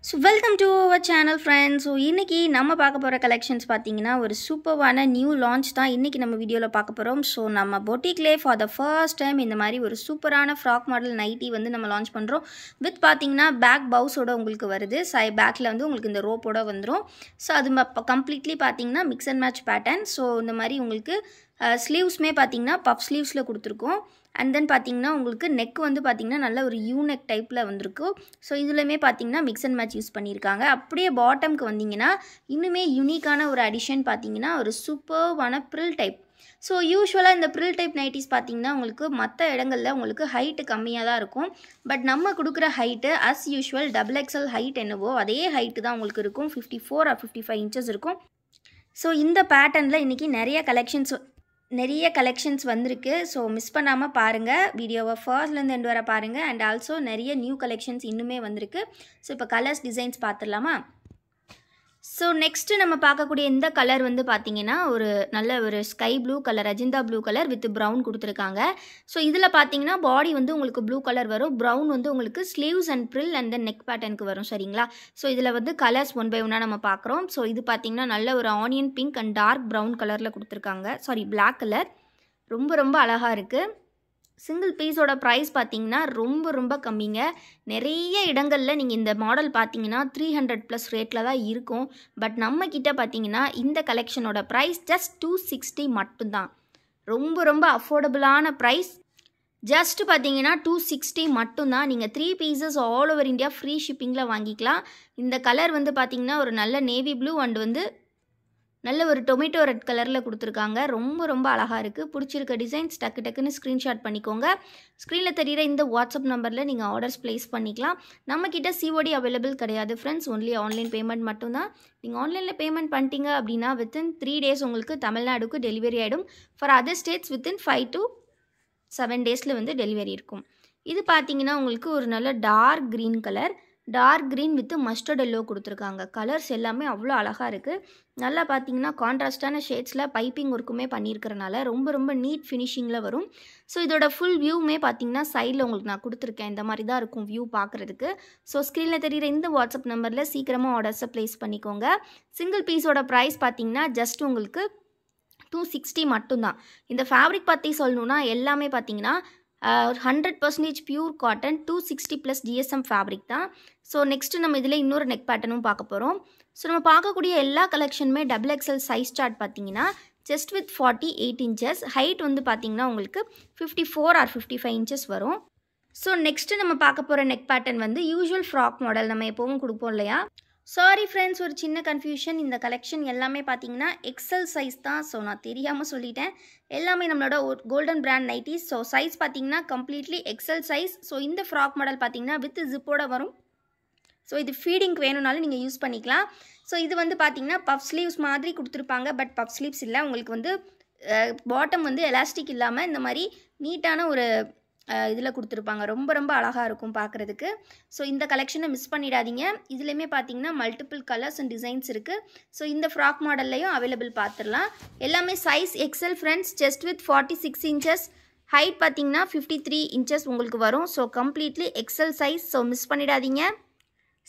So welcome to our channel friends. So இன்னைக்கு நம்ம பார்க்க போற collections பாத்தீங்கன்னா ஒரு சூப்பரான நியூ லான்ச் தான் இன்னைக்கு நம்ம வீடியோல பார்க்க போறோம். So நம்ம boutique-லே for the first time இந்த மாதிரி ஒரு சூப்பரான ஃப்ராக் மாடல் நைட்டி வந்து நம்ம லான்ச் பண்றோம். வித் பாத்தீங்கன்னா பேக் பவுஸோட உங்களுக்கு வருது. பேக்ல வந்து உங்களுக்கு இந்த ரோப்போட வந்துரும். So அது கம்ப்ளீட்லி பாத்தீங்கன்னா mix and match pattern. So இந்த மாதிரி உங்களுக்கு ஸ்லீவ்ஸ்மே பாத்தீங்கன்னா பஃப் ஸ்லீவ்ஸ்ல கொடுத்திருக்கோம். And then பாத்தீங்கன்னா உங்களுக்கு neck வந்து பாத்தீங்கன்னா நல்ல ஒரு U neck டைப்ல வந்திருக்கு. சோ இதுலமே பாத்தீங்கன்னா mix and match யூஸ் பண்ணிருக்காங்க. அப்படியே பாட்டம்க்கு வந்தீங்கன்னா இன்னுமே யூனிக்கான ஒரு அடிஷன் பாத்தீங்கன்னா ஒரு சூப்பர்வான frill டைப். சோ யூசுவலா இந்த frill டைப் நைட்டிஸ் பாத்தீங்கன்னா உங்களுக்கு மத்த இடங்கள்ல உங்களுக்கு ஹைட் கம்மியா தான் இருக்கும். பட் நம்ம கொடுக்கிற height as usual XXL height என்னவோ அதே ஹைட் தான் உங்களுக்கு இருக்கும். 54 or 55 inches இருக்கும். சோ இந்த பேட்டர்ன்ல இன்னைக்கு நிறைய கலெக்ஷன்ஸ் வந்திருக்கு. ஸோ மிஸ் பண்ணாமல் பாருங்கள் வீடியோவை ஃபர்ஸ்ட்லேருந்து எண்ட் வர பாருங்கள். அண்ட் ஆல்சோ நிறைய நியூ கலெக்ஷன்ஸ் இன்னுமே வந்திருக்கு. ஸோ இப்போ கலர்ஸ் டிசைன்ஸ் பார்த்துடலாமா? ஸோ நெக்ஸ்ட்டு நம்ம பார்க்கக்கூடிய இந்த கலர் வந்து பார்த்தீங்கன்னா ஒரு நல்ல ஒரு ஸ்கை ப்ளூ கலர், அஜிந்தா ப்ளூ கலர் வித் ப்ரௌன் கொடுத்துருக்காங்க. ஸோ இதில் பார்த்தீங்கன்னா பாடி வந்து உங்களுக்கு ப்ளூ கலர் வரும், ப்ரௌன் வந்து உங்களுக்கு sleeves and frill and then neck பேட்டர்னுக்கு வரும். சரிங்களா? ஸோ இதில் வந்து கலர்ஸ் ஒன் பை ஒன்னாக நம்ம பார்க்குறோம். ஸோ இது பார்த்தீங்கன்னா நல்ல ஒரு onion pink and dark brown கலரில் கொடுத்துருக்காங்க. Sorry, black colour. ரொம்ப ரொம்ப அழகாக இருக்குது. சிங்கிள் பீஸோட ப்ரைஸ் பார்த்தீங்கன்னா ரொம்ப கம்மிங்க. நிறைய இடங்களில் நீங்கள் இந்த மாடல் பார்த்தீங்கன்னா 300+ ரேட்டில் தான் இருக்கும். பட் நம்ம கிட்ட பார்த்தீங்கன்னா இந்த கலெக்ஷனோட ப்ரைஸ் ஜஸ்ட் 260 மட்டும்தான். ரொம்ப அஃபோர்டபுளான ப்ரைஸ். ஜஸ்ட் பார்த்தீங்கன்னா 260 மட்டும்தான். நீங்கள் 3 pieces all over India free ஷிப்பிங்கில் வாங்கிக்கலாம். இந்த கலர் வந்து பார்த்தீங்கன்னா ஒரு நல்ல நேவி ப்ளூ அண்ட் வந்து நல்ல ஒரு டொமேட்டோ ரெட் கலரில் கொடுத்துருக்காங்க. ரொம்ப அழகாக இருக்குது. பிடிச்சிருக்க டிசைன்ஸ் டக்குன்னு ஸ்க்ரீன்ஷாட் பண்ணிக்கோங்க. ஸ்க்ரீனில் தெரிகிற இந்த வாட்ஸ்அப் நம்பரில் நீங்கள் ஆர்டர்ஸ் ப்ளேஸ் பண்ணிக்கலாம். நம்மக்கிட்ட COD அவைலபிள் கிடையாது ஃப்ரெண்ட்ஸ், ஒன்லி ஆன்லைன் பேமெண்ட் மட்டும்தான். நீங்கள் ஆன்லைனில் பேமெண்ட் பண்ணிட்டீங்க அப்படின்னா வித்தின் 3 days உங்களுக்கு தமிழ்நாடுக்கு டெலிவரி ஆகிடும். For other states within 5 to 7 days வந்து டெலிவரி இருக்கும். இது பார்த்தீங்கன்னா உங்களுக்கு ஒரு நல்ல dark green colour, dark green with mustard yellow கொடுத்துருக்காங்க. கலர்ஸ் எல்லாமே அவ்வளோ அழகாக இருக்குது. நல்லா பார்த்தீங்கன்னா கான்ட்ராஸ்டான ஷேட்ஸில் பைப்பிங் ஒர்க்குமே பண்ணியிருக்கிறனால ரொம்ப நீட் ஃபினிஷிங்கில் வரும். ஸோ இதோட ஃபுல் வியூமே பார்த்தீங்கன்னா சைடில் உங்களுக்கு நான் கொடுத்துருக்கேன். இந்த மாதிரி தான் இருக்கும் வியூ பார்க்குறதுக்கு. ஸோ ஸ்க்ரீனில் தெரிகிற இந்த வாட்ஸ்அப் நம்பரில் சீக்கிரமாக ஆர்டர்ஸை ப்ளேஸ் பண்ணிக்கோங்க. சிங்கிள் பீஸோட ப்ரைஸ் பார்த்தீங்கன்னா ஜஸ்ட் உங்களுக்கு 260 மட்டும்தான். இந்த ஃபேப்ரிக் பற்றி சொல்லணுன்னா எல்லாமே பார்த்தீங்கன்னா 100% பியூர் காட்டன், 260+ GSM ஃபேப்ரிக் தான். ஸோ நெக்ஸ்ட்டு நம்ம இதில் இன்னொரு நெக் பேட்டர்னும் பார்க்க போகிறோம். ஸோ நம்ம பார்க்கக்கூடிய எல்லா கலெக்ஷனுமே XXL சைஸ் சார்ட் பார்த்தீங்கன்னா செஸ்ட் வித் 48 inches, ஹைட் வந்து பார்த்தீங்கன்னா உங்களுக்கு 54 or 55 inches வரும். ஸோ நெக்ஸ்ட்டு நம்ம பார்க்க போகிற நெக் பேட்டர்ன் வந்து யூஷுவல் ஃப்ராக் மாடல் நம்ம எப்போவும் கொடுப்போம் இல்லையா? சாரி ஃப்ரெண்ட்ஸ், ஒரு சின்ன கன்ஃபியூஷன். இந்த கலெக்ஷன் எல்லாமே பார்த்தீங்கன்னா XL சைஸ் தான். ஸோ நான் தெரியாமல் சொல்லிட்டேன். எல்லாமே நம்மளோட golden brand nighties. So size பார்த்தீங்கன்னா கம்ப்ளீட்லி XL சைஸ். ஸோ இந்த ஃப்ராக் மாடல் பார்த்தீங்கன்னா வித் ஜிப்போட வரும். ஸோ இது ஃபீடிங்க்கு வேணும்னாலும் நீங்கள் யூஸ் பண்ணிக்கலாம். ஸோ இது வந்து பார்த்தீங்கன்னா பஃப் ஸ்லீவ்ஸ் மாதிரி கொடுத்துருப்பாங்க. பட் பஃப் ஸ்லீவ்ஸ் இல்லை, உங்களுக்கு வந்து பாட்டம் வந்து எலாஸ்டிக் இல்லாமல் இந்த மாதிரி நீட்டான ஒரு இதில் கொடுத்துருப்பாங்க. ரொம்ப அழகாக இருக்கும் பார்க்குறதுக்கு. ஸோ இந்த கலெக்ஷனை மிஸ் பண்ணிடாதீங்க. இதுலேயுமே பார்த்தீங்கன்னா மல்டிபிள் கலர்ஸ் அண்ட் டிசைன்ஸ் இருக்குது. ஸோ இந்த ஃப்ராக் மாடல்லையும் அவைலபிள் பார்த்துடலாம். எல்லாமே size XL friends. Chest with 46 inches, height பார்த்தீங்கன்னா 53 inches உங்களுக்கு வரும். So completely XL size. So miss பண்ணிடாதீங்க.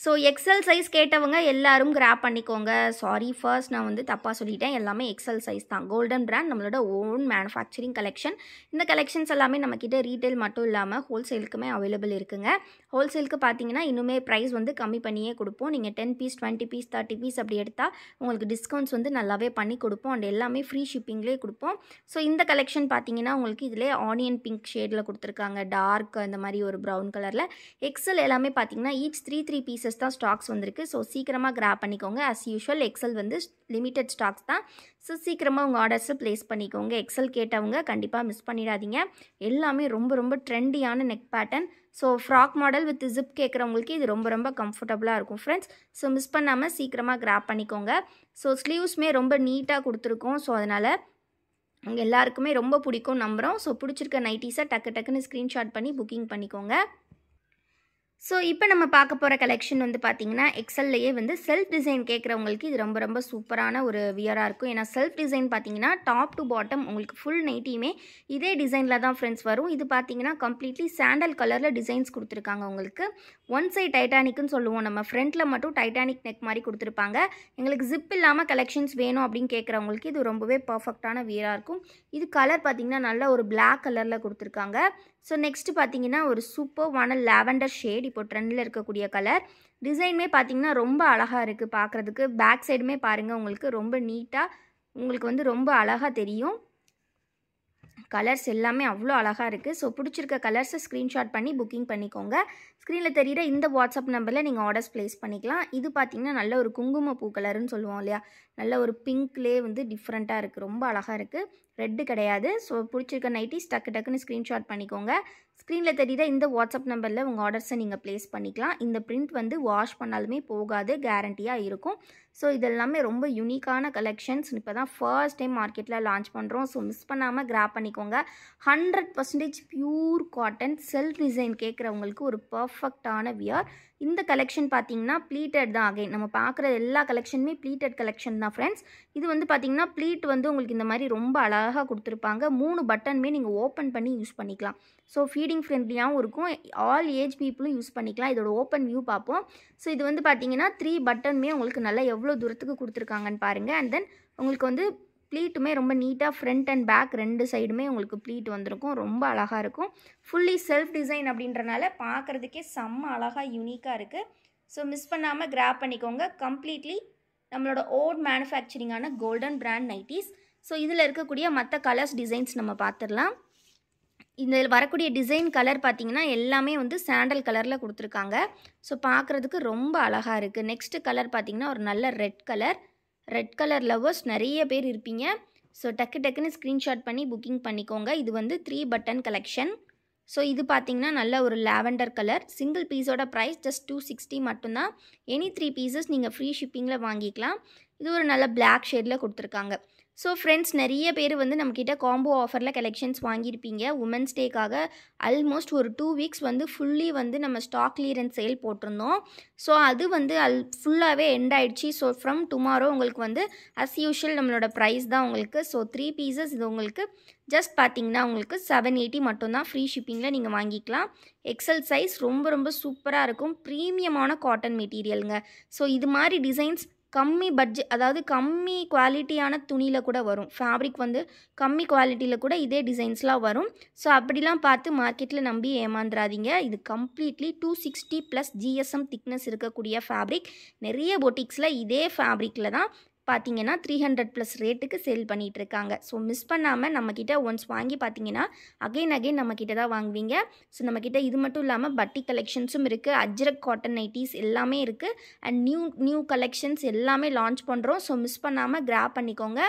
ஸோ XL சைஸ் கேட்டவங்க எல்லாரும் கிராப் பண்ணிக்கோங்க. சாரி, ஃபர்ஸ்ட் நான் வந்து தப்பாக சொல்லிட்டேன். எல்லாமே XL சைஸ் தான். கோல்டன் பிராண்ட், நம்மளோட ஓன் மேனுஃபேக்சரிங் கலெக்ஷன். இந்த கலெக்ஷன்ஸ் எல்லாமே நம்மக்கிட்ட ரீட்டைல் மட்டும் இல்லாமல் ஹோல்சேலுக்குமே அவைலபிள் இருக்குங்க. ஹோல்சேலுக்கு பார்த்தீங்கன்னா இன்னுமே ப்ரைஸ் வந்து கம்மி பண்ணியே கொடுப்போம். நீங்கள் 10 பீஸ் 20 பீஸ் 30 பீஸ் அப்படி எடுத்தால் உங்களுக்கு டிஸ்கவுண்ட்ஸ் வந்து நல்லாவே பண்ணி கொடுப்போம். அண்ட் எல்லாமே ஃப்ரீ ஷிப்பிங்லேயே கொடுப்போம். ஸோ இந்த கலெக்ஷன் பார்த்தீங்கன்னா உங்களுக்கு இதிலே ஆனியன் பிங்க் ஷேடில் கொடுத்துருக்காங்க, டார்க் இந்த மாதிரி ஒரு ப்ரௌன் கலரில். XL எல்லாமே பார்த்தீங்கன்னா ஈச் 3 பீசஸ் தான் ஸ்டாக்ஸ் வந்திருக்கு. ஸோ சீக்கிரமாக கிராப் பண்ணிக்கோங்க. as usual XL வந்து லிமிட்டட் ஸ்டாக்ஸ் தான். ஸோ சீக்கிரமாக உங்கள் ஆர்டர்ஸை ப்ளேஸ் பண்ணிக்கோங்க. XL கேட்டவங்க கண்டிப்பாக மிஸ் பண்ணிடாதீங்க. எல்லாமே ரொம்ப ட்ரெண்டியான neck pattern. So frock model with zip கேட்குறவங்களுக்கு இது ரொம்ப கம்ஃபர்டபுளாக இருக்கும் ஃப்ரெண்ட்ஸ். ஸோ மிஸ் பண்ணாமல் சீக்கிரமாக கிராப் பண்ணிக்கோங்க. ஸோ ஸ்லீவ்ஸ்மே ரொம்ப நீட்டாக கொடுத்துருக்கோம். ஸோ அதனால் உங்கள் எல்லாருக்குமே ரொம்ப பிடிக்கும் நம்புகிறோம். ஸோ பிடிச்சிருக்க நைட்டிஸை டக்குன்னு ஸ்க்ரீன்ஷாட் பண்ணி புக்கிங் பண்ணிக்கோங்க. ஸோ இப்போ நம்ம பார்க்க போகிற கலெக்ஷன் வந்து பார்த்தீங்கன்னா எக்ஸல்லையே வந்து செல்ஃப் டிசைன் கேட்குறவங்களுக்கு இது ரொம்ப சூப்பரான ஒரு வியராக இருக்கும். ஏன்னா செல்ஃப் டிசைன் பார்த்தீங்கன்னா டாப் டு பாட்டம் உங்களுக்கு ஃபுல் நைட்டியுமே இதே டிசைனில் தான் ஃப்ரெண்ட்ஸ் வரும். இது பார்த்தீங்கன்னா கம்ப்ளீட்லி சாண்டல் கலரில் டிசைன்ஸ் கொடுத்துருக்காங்க. உங்களுக்கு ஒன் சைட் டைட்டானிக்னு சொல்லுவோம், நம்ம ஃப்ரண்ட்டில் மட்டும் டைட்டானிக் நெக் மாதிரி கொடுத்துருப்பாங்க. எங்களுக்கு ஜிப் இல்லாமல் கலெக்ஷன்ஸ் வேணும் அப்படின்னு கேட்குறவங்களுக்கு இது ரொம்பவே பர்ஃபெக்டான வியராக இருக்கும். இது கலர் பார்த்திங்கன்னா நல்ல ஒரு பிளாக் கலரில் கொடுத்துருக்காங்க. ஸோ நெக்ஸ்ட்டு பார்த்தீங்கன்னா ஒரு சூப்பர்வான லாவெண்டர் ஷேட், இப்போ ட்ரெண்டில் இருக்கக்கூடிய கலர். டிசைனுமே பார்த்திங்கன்னா ரொம்ப அழகாக இருக்குது பார்க்குறதுக்கு. பேக் சைடுமே பாருங்கள், உங்களுக்கு ரொம்ப நீட்டாக உங்களுக்கு வந்து ரொம்ப அழகாக தெரியும். கலர்ஸ் எல்லாமே அவ்வளோ அழகாக இருக்குது. ஸோ பிடிச்சிருக்க கலர்ஸை ஸ்க்ரீன்ஷாட் பண்ணி புக்கிங் பண்ணிக்கோங்க. ஸ்க்ரீனில் தெரிகிற இந்த வாட்ஸ்அப் நம்பரில் நீங்கள் ஆர்டர்ஸ் ப்ளேஸ் பண்ணிக்கலாம். இது பார்த்திங்கன்னா நல்ல ஒரு குங்குமப்பூ கலருன்னு சொல்லுவோம் இல்லையா, நல்ல ஒரு பிங்க்லேயே வந்து டிஃப்ரெண்ட்டாக இருக்குது, ரொம்ப அழகாக இருக்குது. ரெட்டு கிடையாது. ஸோ பிடிச்சிருக்க நைட்டிஸ் டக்குன்னு ஸ்க்ரீன்ஷாட் பண்ணிக்கோங்க. ஸ்க்ரீனில் தெரிகிற இந்த வாட்ஸ்அப் நம்பரில் உங்கள் ஆர்டர்ஸை நீங்கள் ப்ளேஸ் பண்ணிக்கலாம். இந்த பிரிண்ட் வந்து வாஷ் பண்ணாலுமே போகாது, கேரண்டியாக இருக்கும். ஸோ இதெல்லாமே ரொம்ப யூனிக்கான கலெக்ஷன்ஸ். இப்போ தான் ஃபர்ஸ்ட் டைம் மார்க்கெட்டில் லான்ச் பண்ணுறோம். ஸோ மிஸ் பண்ணாமல் கிராப் பண்ணிக்கோங்க. 100% பியூர் காட்டன் செல்ஃப் டிசைன் கேட்குறவங்களுக்கு ஒரு பர்ஃபெக்டான வியர். இந்த கலெக்ஷன் பார்த்தீங்கன்னா ப்ளீட்டட் தான். அகைன் நம்ம பார்க்குற எல்லா கலெக்ஷனுமே ப்ளீட்டட் கலெக்ஷன் தான் ஃப்ரெண்ட்ஸ். இது வந்து பார்த்திங்கன்னா ப்ளீட் வந்து உங்களுக்கு இந்த மாதிரி ரொம்ப அழகாக கொடுத்துருப்பாங்க. 3 பட்டனுமே நீங்கள் ஓப்பன் பண்ணி யூஸ் பண்ணிக்கலாம். ஸோ ஃபீடிங் ஃப்ரெண்ட்லியாகவும் இருக்கும். ஆல் ஏஜ் பீப்புளும் யூஸ் பண்ணிக்கலாம். இதோட ஓப்பன் வியூ பார்ப்போம். ஸோ இது வந்து பார்த்திங்கன்னா 3 பட்டனுமே உங்களுக்கு நல்லா எவ்வளோ தூரத்துக்கு கொடுத்துருக்காங்கன்னு பாருங்கள். அண்ட் தென் உங்களுக்கு வந்து ப்ளீட்டுமே ரொம்ப நீட்டாக ஃப்ரண்ட் அண்ட் பேக் 2 சைடுமே உங்களுக்கு ப்ளீட் வந்திருக்கும். ரொம்ப அழகாக இருக்கும். ஃபுல்லி செல்ஃப் டிசைன் அப்படின்றனால பார்க்குறதுக்கே செம்ம அழகாக யூனிக்காக இருக்குது. ஸோ மிஸ் பண்ணாமல் கிராப் பண்ணிக்கோங்க. கம்ப்ளீட்லி நம்மளோட ஓன் மேனுஃபேக்சரிங்கான கோல்டன் பிராண்ட் நைட்டிஸ். ஸோ இதில் இருக்கக்கூடிய மற்ற கலர்ஸ் டிசைன்ஸ் நம்ம பார்த்துடலாம். இதில் வரக்கூடிய டிசைன் கலர் பார்த்திங்கன்னா எல்லாமே வந்து சாண்டல் கலரில் கொடுத்துருக்காங்க. ஸோ பார்க்குறதுக்கு ரொம்ப அழகாக இருக்குது. நெக்ஸ்ட்டு கலர் பார்த்திங்கன்னா ஒரு நல்ல red colour. Red colour lovers நிறைய பேர் இருப்பீங்க. ஸோ டக்குன்னு ஸ்க்ரீன்ஷாட் பண்ணி புக்கிங் பண்ணிக்கோங்க. இது வந்து 3 பட்டன் கலெக்ஷன். ஸோ இது பார்த்திங்கன்னா நல்ல ஒரு லாவெண்டர் கலர். சிங்கிள் பீஸோட ப்ரைஸ் ஜஸ்ட் 260 மட்டும்தான். எனி 3 பீசஸ் நீங்கள் ஃப்ரீ ஷிப்பிங்கில் வாங்கிக்கலாம். இது ஒரு நல்ல பிளாக் ஷேடில் கொடுத்துருக்காங்க. ஸோ ஃப்ரெண்ட்ஸ், நிறைய பேர் வந்து நம்மக்கிட்ட காம்போ ஆஃபரில் கலெக்ஷன்ஸ் வாங்கியிருப்பீங்க. உமன்ஸ் டேக்காக ஆல்மோஸ்ட் ஒரு 2 வீக்ஸ் வந்து ஃபுல்லி வந்து நம்ம ஸ்டாக் கிளியரன்ஸ் சேல் போட்டிருந்தோம். ஸோ அது வந்து ஃபுல்லாகவே எண்ட் ஆகிடுச்சு. ஸோ ஃப்ரம் டுமாரோ உங்களுக்கு வந்து அஸ் யூஷுவல் நம்மளோட ப்ரைஸ் தான் உங்களுக்கு. ஸோ 3 பீசஸ் இது உங்களுக்கு ஜஸ்ட் பார்த்திங்கன்னா உங்களுக்கு 780 மட்டும்தான். ஃப்ரீ ஷிப்பிங்கில் நீங்கள் வாங்கிக்கலாம். எக்ஸல் சைஸ் ரொம்ப சூப்பராக இருக்கும். ப்ரீமியமான காட்டன் மெட்டீரியலுங்க. ஸோ இது மாதிரி டிசைன்ஸ் கம்மி பட்ஜெட், அதாவது கம்மி குவாலிட்டியான துணியில் கூட வரும். ஃபேப்ரிக் வந்து கம்மி குவாலிட்டியில் கூட இதே டிசைன்ஸ்லாம் வரும். ஸோ அப்படிலாம் பார்த்து மார்க்கெட்டில் நம்பி ஏமாந்துடாதீங்க. இது கம்ப்ளீட்லி 260+ GSM திக்னஸ் இருக்கக்கூடிய ஃபேப்ரிக். நிறைய பொட்டிக்ஸில் இதே ஃபேப்ரிக்கில் தான் பார்த்தீங்கன்னா 300+ ரேட்டுக்கு சேல் பண்ணிகிட்டு இருக்காங்க. ஸோ மிஸ் பண்ணாமல் நம்மக்கிட்ட ஒன்ஸ் வாங்கி பார்த்தீங்கன்னா அகைன் நம்மக்கிட்ட தான் வாங்குவீங்க. ஸோ நம்மக்கிட்ட இது மட்டும் இல்லாமல் பட்டி கலெக்ஷன்ஸும் இருக்குது. அஜ்ரக் காட்டன் நைட்டிஸ் எல்லாமே இருக்குது. அண்ட் நியூ கலெக்ஷன்ஸ் எல்லாமே லான்ச் பண்ணுறோம். ஸோ மிஸ் பண்ணாமல் கிராப் பண்ணிக்கோங்க.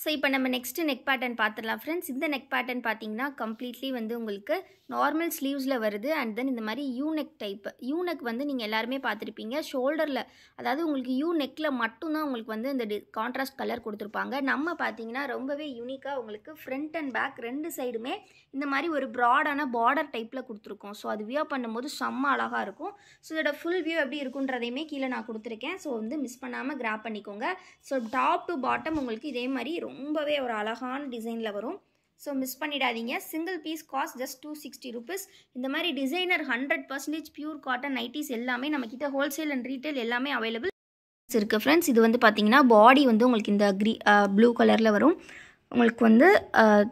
ஸோ இப்போ நம்ம நெக்ஸ்ட்டு நெக் பேட்டர்ன் பார்த்துடலாம் ஃப்ரெண்ட்ஸ். இந்த நெக் பேட்டர்ன் பார்த்தீங்கன்னா கம்ப்ளீட்லி வந்து உங்களுக்கு நார்மல் ஸ்லீவ்ஸில் வருது. அண்ட் தென் இந்த மாதிரி யூநெக் டைப். யூநெக் வந்து நீங்கள் எல்லாருமே பார்த்துருப்பீங்க. ஷோல்டரில், அதாவது உங்களுக்கு யூ நெக்கில் மட்டும்தான் உங்களுக்கு வந்து இந்த கான்ட்ராஸ்ட் கலர் கொடுத்துருப்பாங்க. நம்ம பார்த்தீங்கன்னா ரொம்பவே யூனிக்காக உங்களுக்கு ஃப்ரண்ட் அண்ட் பேக் 2 சைடுமே இந்த மாதிரி ஒரு ப்ராடான பார்டர் டைப்பில் கொடுத்துருக்கோம். ஸோ அது வியர் பண்ணும்போது செம்ம அழகாக இருக்கும். ஸோ இதோட ஃபுல் வியூ எப்படி இருக்குன்றதையுமே கீழே நான் கொடுத்துருக்கேன். ஸோ வந்து மிஸ் பண்ணாமல் கிராப் பண்ணிக்கோங்க. ஸோ டாப் டு பாட்டம் உங்களுக்கு இதே மாதிரி ரொம்பவே ஒரு அழகான டிசைனில் வரும். ஸோ மிஸ் பண்ணிடாதீங்க. Single piece cost just 260 rupees. இந்த மாதிரி டிசைனர் 100% பியூர் காட்டன் நைட்டிஸ் எல்லாமே நம்மக்கிட்ட ஹோல்சேல் அண்ட் ரீட்டைல் எல்லாமே அவைலபிள் இருக்குது ஃப்ரெண்ட்ஸ். இது வந்து பார்த்திங்கன்னா பாடி வந்து உங்களுக்கு இந்த ப்ளூ கலரில் வரும். உங்களுக்கு வந்து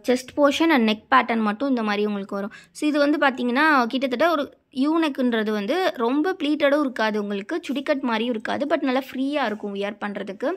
chest portion and neck pattern மட்டும் இந்த மாதிரி உங்களுக்கு வரும். ஸோ இது வந்து பார்த்திங்கன்னா கிட்டத்தட்ட ஒரு யூனெக்குன்றது வந்து ரொம்ப ப்ளீட்டடும் இருக்காது, உங்களுக்கு சுடிக்கட் மாதிரியும் இருக்காது, பட் நல்லா ஃப்ரீயாக இருக்கும் வியர் பண்ணுறதுக்கு.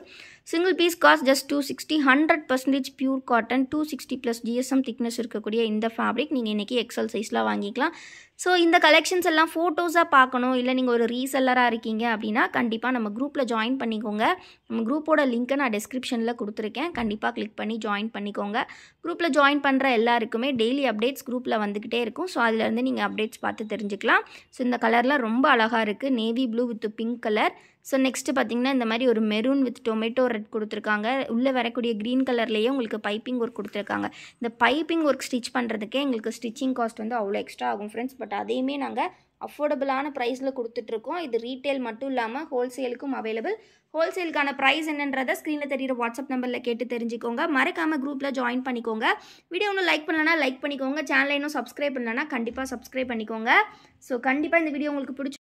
Single piece cost just 260. 100% pure cotton 260+ GSM thickness இருக்கக்கூடிய இந்த ஃபேப்ரிக் நீங்கள் இன்றைக்கி எக்ஸல் சைஸில் வாங்கிக்கலாம். ஸோ இந்த கலெக்ஷன்ஸ் எல்லாம் ஃபோட்டோஸாக பார்க்கணும், இல்லை நீங்கள் ஒரு ரீசெல்லராக இருக்கீங்க அப்படின்னா கண்டிப்பாக நம்ம குரூப்பில் ஜாயின் பண்ணிக்கோங்க. நம்ம குரூப்போட லிங்க்கை நான் டிஸ்கிரிப்ஷனில் கொடுத்துருக்கேன். கண்டிப்பாக கிளிக் பண்ணி ஜாயின் பண்ணிக்கோங்க. குரூப்பில் ஜாயின் பண்ணுற எல்லாருக்குமே டெய்லி அப்டேட்ஸ் குரூப்பில் வந்துக்கிட்டே இருக்கும். ஸோ அதிலேருந்து நீங்கள் அப்டேட்ஸ் பார்த்து தெரிஞ்சுக்கலாம். ஸோ இந்த கலர்லாம் ரொம்ப அழகாக இருக்குது. Navy blue with pink colour. So next பார்த்திங்கன்னா இந்த மாதிரி ஒரு மெரூன் வித் டொமேட்டோ ரெட் கொடுத்துருக்காங்க. உள்ளே வரக்கூடிய க்ரீன் கலர்லேயே உங்களுக்கு பைப்பிங் ஒர்க் கொடுத்துருக்காங்க. இந்த பைப்பிங் ஒர்க் ஸ்டிச் பண்ணுறதுக்கே எங்களுக்கு ஸ்டிச்சிங் காஸ்ட் வந்து அவ்வளோ எக்ஸ்ட்ரா ஆகும் ஃப்ரெண்ட்ஸ். பட் அதையுமே நாங்கள் அஃபோர்டபுளான ப்ரைஸில் கொடுத்துட்ருக்கோம். இது ரீட்டெயில் மட்டும் இல்லாமல் ஹோல்சேலுக்கும் அவைலபிள். ஹோல்சேலுக்கான ப்ரைஸ் என்னன்றதை ஸ்க்ரீனில் தெரிகிற வாட்ஸ்அப் நம்பரில் கேட்டு தெரிஞ்சுக்கோங்க. மறக்காமல் குரூப்பில் ஜாயின் பண்ணிக்கோங்க. வீடியோ ஒன்றும் லைக் பண்ணலன்னா லைக் பண்ணிக்கோங்க. சேனலை இன்னும் சப்ஸ்கிரைப் பண்ணலன்னா கண்டிப்பாக சப்ஸ்கிரைப் பண்ணிக்கோங்க. ஸோ கண்டிப்பாக இந்த வீடியோ உங்களுக்கு பிடிச்சி